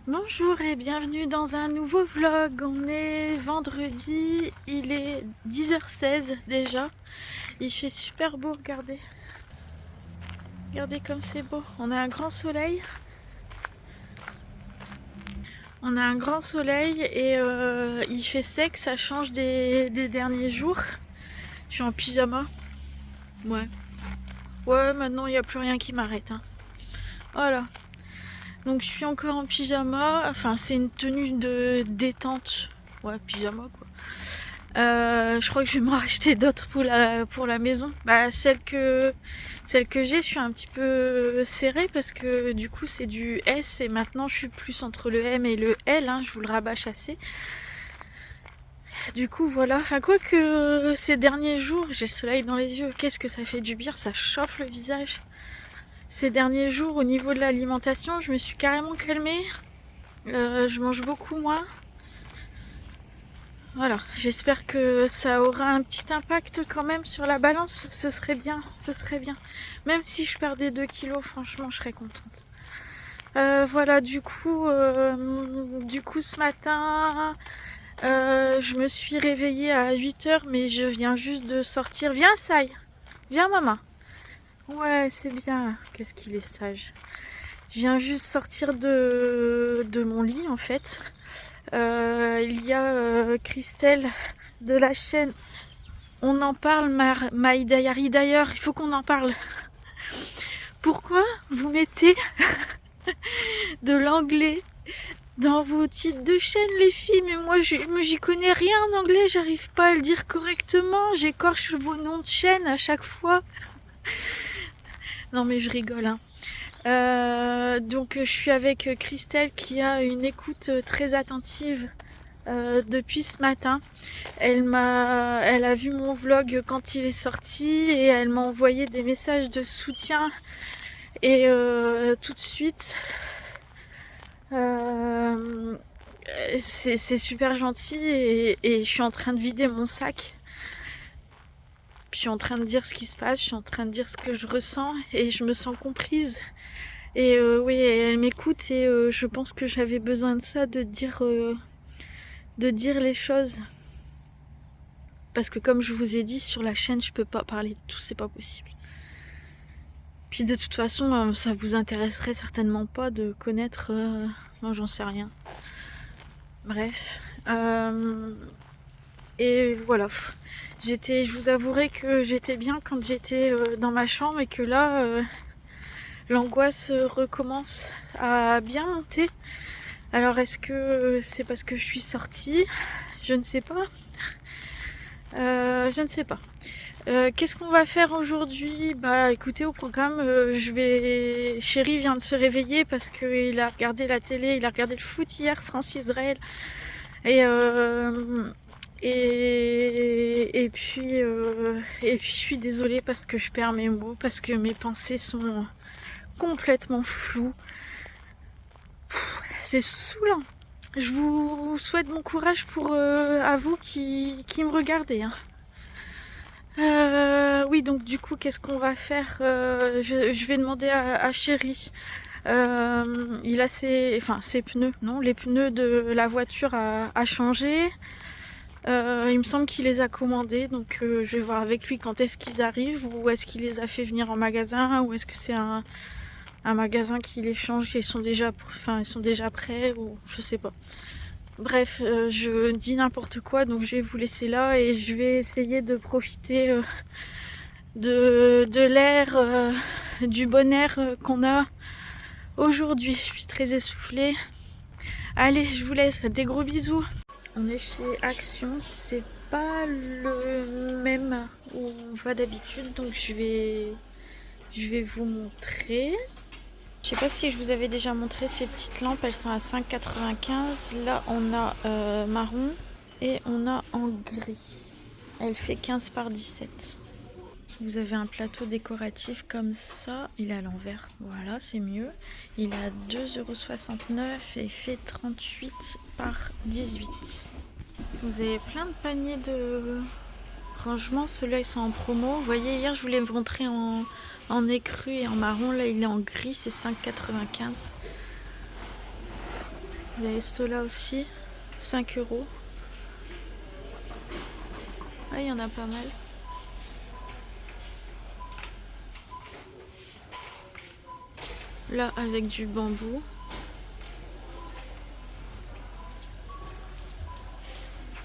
Bonjour et bienvenue dans un nouveau vlog. On est vendredi, il est 10h16 déjà. Il fait super beau, regardez. Regardez comme c'est beau. On a un grand soleil. On a un grand soleil et il fait sec, ça change des derniers jours. Je suis en pyjama. Ouais. Ouais, maintenant il n'y a plus rien qui m'arrête, hein. Voilà. Donc je suis encore en pyjama. Enfin, c'est une tenue de détente. Ouais, pyjama quoi. Je crois que je vais m'en racheter d'autres pour la maison. Bah, celle que j'ai, je suis un petit peu serrée parce que du coup c'est du S et maintenant je suis plus entre le M et le L, hein, je vous le rabâche assez. Du coup voilà, enfin quoi que ces derniers jours, j'ai le soleil dans les yeux, qu'est-ce que ça fait du bien, ça chauffe le visage. Ces derniers jours au niveau de l'alimentation, je me suis carrément calmée, je mange beaucoup moins. Voilà, j'espère que ça aura un petit impact quand même sur la balance, ce serait bien, ce serait bien. Même si je perdais 2 kilos, franchement, je serais contente. Voilà, du coup ce matin, je me suis réveillée à 8h, mais je viens juste de sortir. Viens, Sai, viens, maman. Ouais, c'est bien, qu'est-ce qu'il est sage. Je viens juste sortir de mon lit, en fait. Il y a Christelle de la chaîne On en parle, My Diary d'ailleurs, il faut qu'on en parle. Pourquoi vous mettez de l'anglais dans vos titres de chaîne, les filles? Mais moi j'y connais rien en anglais, j'arrive pas à le dire correctement, j'écorche vos noms de chaîne à chaque fois. Non mais je rigole, hein. Donc je suis avec Christelle qui a une écoute très attentive depuis ce matin. Elle a vu mon vlog quand il est sorti et elle m'a envoyé des messages de soutien et tout de suite c'est super gentil et je suis en train de vider mon sac. Je suis en train de dire ce qui se passe, je suis en train de dire ce que je ressens et je me sens comprise. Et oui, elle m'écoute et je pense que j'avais besoin de ça, de dire les choses. Parce que comme je vous ai dit, sur la chaîne, je peux pas parler de tout, c'est pas possible. Puis de toute façon, ça vous intéresserait certainement pas de connaître... moi, j'en sais rien. Bref. Et voilà. Je vous avouerai que j'étais bien quand j'étais dans ma chambre et que là, l'angoisse recommence à bien monter. Alors, est-ce que c'est parce que je suis sortie? Je ne sais pas. Je ne sais pas. Qu'est-ce qu'on va faire aujourd'hui? Bah écoutez, au programme, Chéri vient de se réveiller parce qu'il a regardé la télé, il a regardé le foot hier, France-Israël. Et puis je suis désolée parce que je perds mes mots, parce que mes pensées sont complètement floues. C'est saoulant. Je vous souhaite bon courage à vous qui me regardez, hein. Oui, donc du coup, qu'est-ce qu'on va faire? Je vais demander à Chéri. Il a ses pneus, non, les pneus de la voiture à changer. Il me semble qu'il les a commandés, donc je vais voir avec lui quand est-ce qu'ils arrivent, ou est-ce qu'il les a fait venir en magasin, ou est-ce que c'est un magasin qui les change, ils sont déjà prêts, ou je sais pas. Bref, je dis n'importe quoi, donc je vais vous laisser là et je vais essayer de profiter de l'air, du bon air qu'on a aujourd'hui. Je suis très essoufflée. Allez, je vous laisse, des gros bisous. On est chez Action, c'est pas le même où on va d'habitude, donc je vais vous montrer. Je sais pas si je vous avais déjà montré ces petites lampes, elles sont à 5,95. Là on a marron et on a en gris. Elle fait 15 par 17. Vous avez un plateau décoratif comme ça, il est à l'envers, voilà c'est mieux. Il est à 2,69 € et fait 38 par 18. Vous avez plein de paniers de rangement, ceux-là ils sont en promo. Vous voyez, hier je vous l'ai montré en écru et en marron, là il est en gris, c'est 5,95. Vous avez ceux-là aussi, 5 euros. Ah, il y en a pas mal. Là, avec du bambou.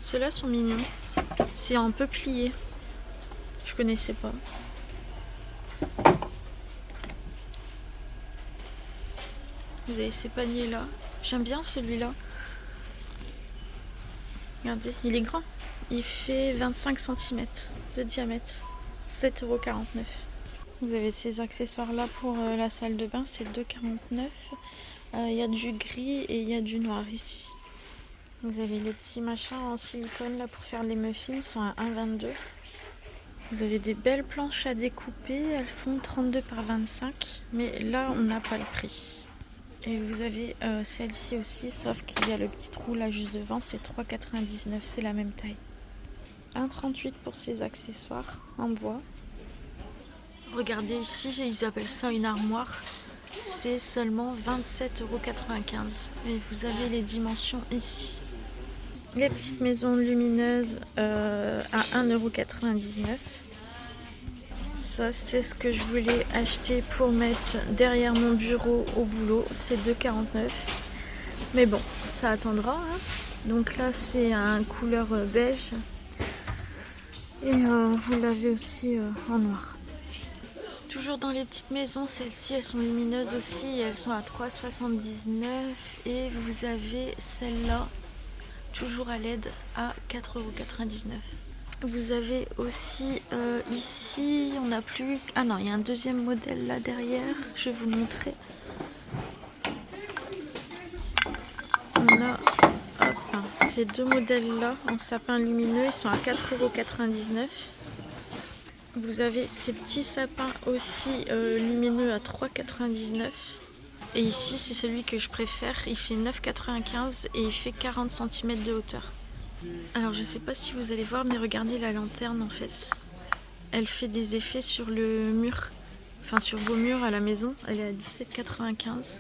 Ceux-là sont mignons. C'est un peu plié. Je connaissais pas. Vous avez ces paniers là. J'aime bien celui-là. Regardez, il est grand. Il fait 25 cm de diamètre. 7,49 €. Vous avez ces accessoires là pour la salle de bain. C'est 2,49 €. Il y a du gris et il y a du noir ici. Vous avez les petits machins en silicone là pour faire les muffins. Ils sont à 1,22 €. Vous avez des belles planches à découper. Elles font 32 par 25. Mais là, on n'a pas le prix. Et vous avez celle-ci aussi, sauf qu'il y a le petit trou là juste devant, c'est 3,99 €, c'est la même taille. 1,38 € pour ces accessoires en bois. Regardez ici, ils appellent ça une armoire. C'est seulement 27,95 €. Et vous avez les dimensions ici. Les petites maisons lumineuses à 1,99 €. Ça, c'est ce que je voulais acheter pour mettre derrière mon bureau au boulot. C'est 2,49 €. Mais bon, ça attendra. Hein. Donc là, c'est un couleur beige. Et vous l'avez aussi en noir. Toujours dans les petites maisons, celles-ci, elles sont lumineuses aussi. Elles sont à 3,79 €. Et vous avez celle-là, toujours à LED, à 4,99 €. Vous avez aussi ici, on n'a plus... Ah non, il y a un deuxième modèle là derrière, je vais vous le montrer. On a ces deux modèles là en sapin lumineux, ils sont à 4,99 €. Vous avez ces petits sapins aussi lumineux à 3,99 €. Et ici, c'est celui que je préfère, il fait 9,95 € et il fait 40 cm de hauteur. Alors je sais pas si vous allez voir, mais regardez la lanterne en fait. Elle fait des effets sur le mur, enfin sur vos murs à la maison. Elle est à 17,95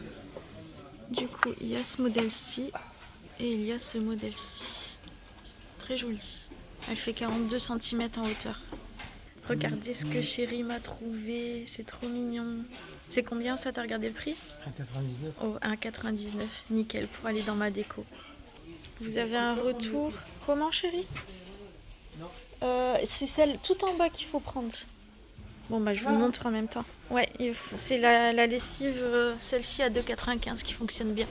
€. Du coup il y a ce modèle-ci et il y a ce modèle-ci. Très joli. Elle fait 42 cm en hauteur. Regardez ce que chérie m'a trouvé, c'est trop mignon. C'est combien ça, t'as regardé le prix? 1,99 €. Oh, 1,99 €, nickel, pour aller dans ma déco. Vous avez un retour. Comment, chérie? Non. C'est celle tout en bas qu'il faut prendre. Bon, bah, je vous montre en même temps. Ouais, c'est la lessive, celle-ci à 2,95 € qui fonctionne bien.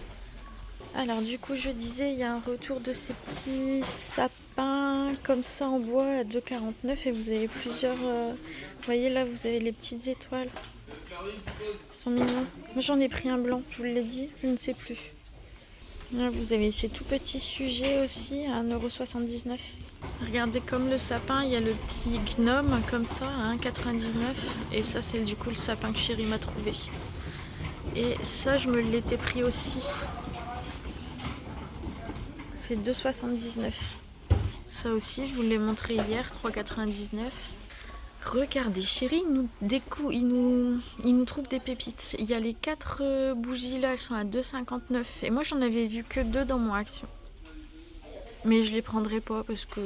Alors, du coup, je disais, il y a un retour de ces petits sapins comme ça en bois à 2,49 € et vous avez plusieurs. Vous voyez là, vous avez les petites étoiles. Ils sont mignons. Moi, j'en ai pris un blanc, je vous l'ai dit, je ne sais plus. Là, vous avez ces tout petits sujets aussi à 1,79 €. Regardez comme le sapin, il y a le petit gnome comme ça à 1,99 €. Et ça, c'est du coup le sapin que chérie m'a trouvé. Et ça, je me l'étais pris aussi. C'est 2,79 €. Ça aussi, je vous l'ai montré hier, 3,99 €. Regardez, chérie, il nous trouve des pépites. Il y a les 4 bougies là, elles sont à 2,59 €. Et moi, j'en avais vu que 2 dans mon action. Mais je les prendrai pas parce que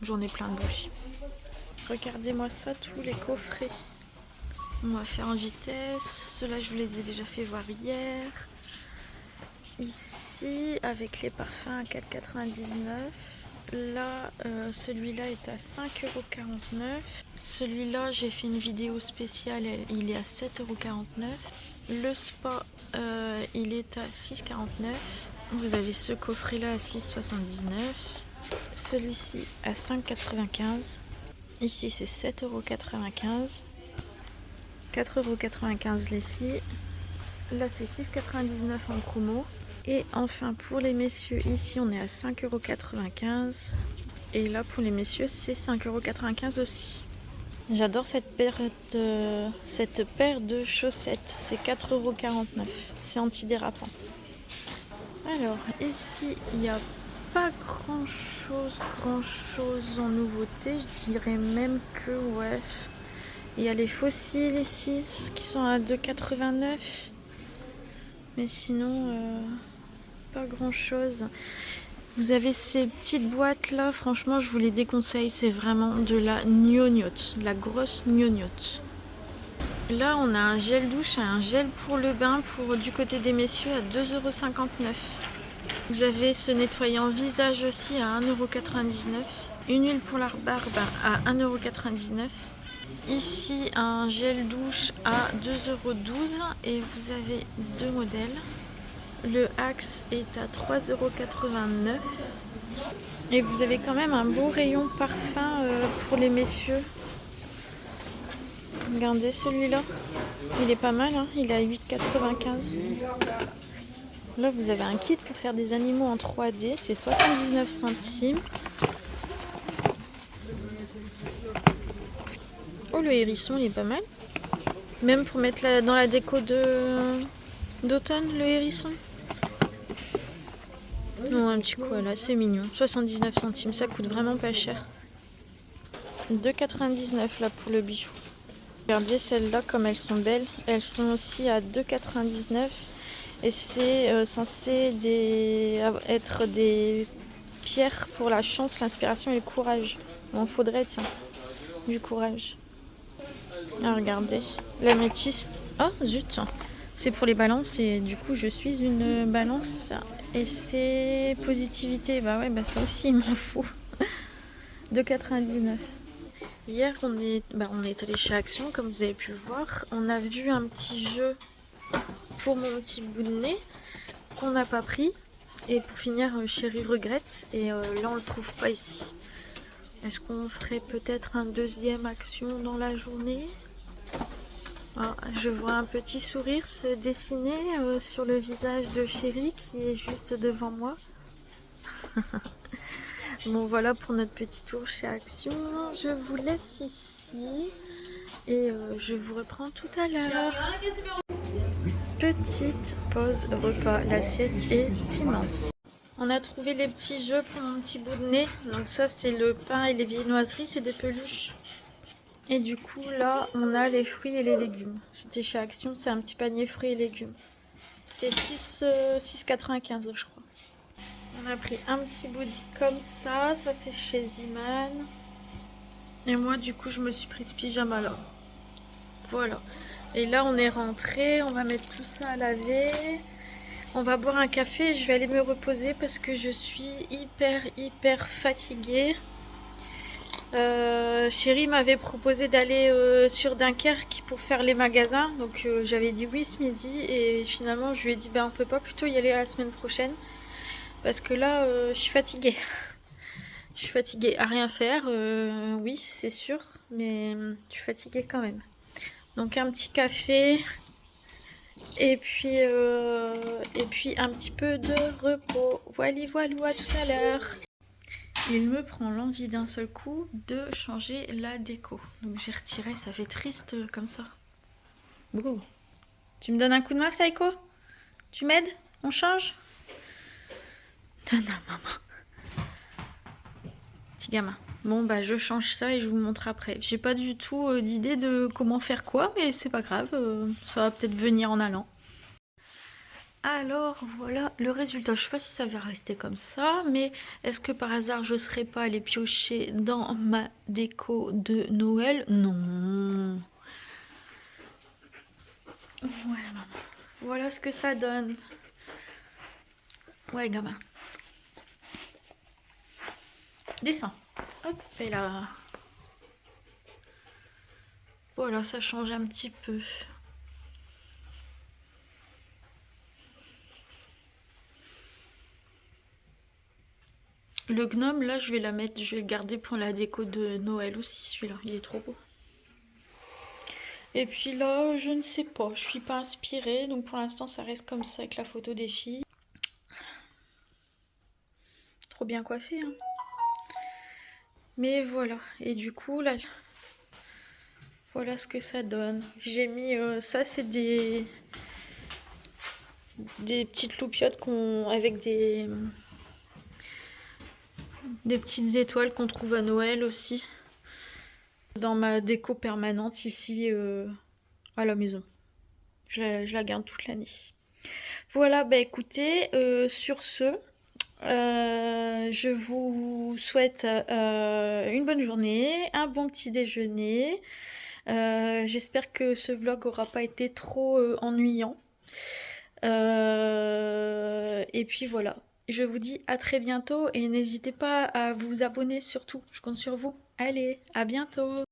j'en ai plein de bougies. Regardez-moi ça, tous les coffrets. On va faire en vitesse. Ceux-là, je vous les ai déjà fait voir hier. Ici, avec les parfums à 4,99 €. Là, celui-là est à 5,49 €. Celui-là, j'ai fait une vidéo spéciale, il est à 7,49 €. Le spa, il est à 6,49 €. Vous avez ce coffret-là à 6,79 €. Celui-ci à 5,95 €. Ici, c'est 7,95 €. 4,95 € les-ci. Là, c'est 6,99 € en promo. Et enfin, pour les messieurs, ici, on est à 5,95 €. Et là, pour les messieurs, c'est 5,95 € aussi. J'adore cette paire de chaussettes. C'est 4,49 €. C'est antidérapant. Alors, ici, il n'y a pas grand chose en nouveauté. Je dirais même que, ouais. Il y a les fossiles ici, qui sont à 2,89 €. Mais sinon, pas grand chose. Vous avez ces petites boîtes là, franchement je vous les déconseille, c'est vraiment de la gnognotte, de la grosse gnognotte. Là on a un gel douche et un gel pour le bain du côté des messieurs à 2,59 €. Vous avez ce nettoyant visage aussi à 1,99 €. Une huile pour la barbe à 1,99 €. Ici un gel douche à 2,12 € et vous avez deux modèles. Le Axe est à 3,89 € et vous avez quand même un beau rayon parfum pour les messieurs. Regardez celui-là, il est pas mal, hein, il est à 8,95 €. Là vous avez un kit pour faire des animaux en 3D, c'est 79 centimes. Oh, le hérisson il est pas mal. Même pour mettre dans la déco d'automne, le hérisson. Non, un petit koala, c'est mignon. 79 centimes, ça coûte vraiment pas cher. 2,99 € là pour le bijou. Regardez celles-là comme elles sont belles. Elles sont aussi à 2,99 € et c'est censé être des pierres pour la chance, l'inspiration et le courage. Bon, faudrait, tiens, du courage. Ah, regardez, l'améthyste. Oh zut, c'est pour les balances et du coup je suis une balance et c'est positivité. Bah ouais, bah ça aussi il m'en faut. 2,99 €. Hier on est allé chez Action comme vous avez pu le voir. On a vu un petit jeu pour mon petit bout de nez qu'on n'a pas pris. Et pour finir, Chérie regrette et là on le trouve pas ici. Est-ce qu'on ferait peut-être un deuxième Action dans la journée? Ah, je vois un petit sourire se dessiner sur le visage de Chérie qui est juste devant moi. Bon voilà pour notre petit tour chez Action. Je vous laisse ici et je vous reprends tout à l'heure. Petite pause repas, l'assiette est immense. On a trouvé les petits jeux pour mon petit bout de nez. Donc ça c'est le pain et les viennoiseries, c'est des peluches. Et du coup là on a les fruits et les légumes. C'était chez Action, c'est un petit panier fruits et légumes. C'était 6,95 € je crois. On a pris un petit body comme ça, ça c'est chez Ziman. Et moi du coup je me suis pris ce pyjama là. Voilà. Et là on est rentré, on va mettre tout ça à laver. On va boire un café et je vais aller me reposer parce que je suis hyper fatiguée. Chérie m'avait proposé d'aller sur Dunkerque pour faire les magasins. Donc j'avais dit oui ce midi et finalement je lui ai dit on peut pas plutôt y aller la semaine prochaine. Parce que là je suis fatiguée. Je suis fatiguée à rien faire, oui c'est sûr, mais je suis fatiguée quand même. Donc un petit café et puis un petit peu de repos. Voilà, à tout à l'heure. Il me prend l'envie d'un seul coup de changer la déco. Donc j'ai retiré, ça fait triste comme ça. Brou. Tu me donnes un coup de main, Saïko? Tu m'aides? On change? Donne à maman. Petit gamin. Bon bah je change ça et je vous montre après. J'ai pas du tout d'idée de comment faire quoi, mais c'est pas grave. Ça va peut-être venir en allant. Alors voilà le résultat. Je sais pas si ça va rester comme ça, mais est-ce que par hasard je serais pas allée piocher dans ma déco de Noël? Non. Ouais maman. Voilà ce que ça donne. Ouais gamin. Descends. Hop, et là. Voilà, ça change un petit peu. Le gnome, là, je vais le garder pour la déco de Noël aussi, celui-là, il est trop beau. Et puis là, je ne sais pas, je suis pas inspirée, donc pour l'instant, ça reste comme ça avec la photo des filles. Trop bien coiffée, hein. Mais voilà, et du coup, là, voilà ce que ça donne. J'ai mis, ça c'est des petites loupiottes avec des petites étoiles qu'on trouve à Noël aussi. Dans ma déco permanente ici à la maison. Je la garde toute l'année. Voilà, bah écoutez, sur ce, je vous souhaite une bonne journée, un bon petit déjeuner. J'espère que ce vlog aura pas été trop ennuyant. Et puis voilà, je vous dis à très bientôt et n'hésitez pas à vous abonner surtout, je compte sur vous. Allez, à bientôt!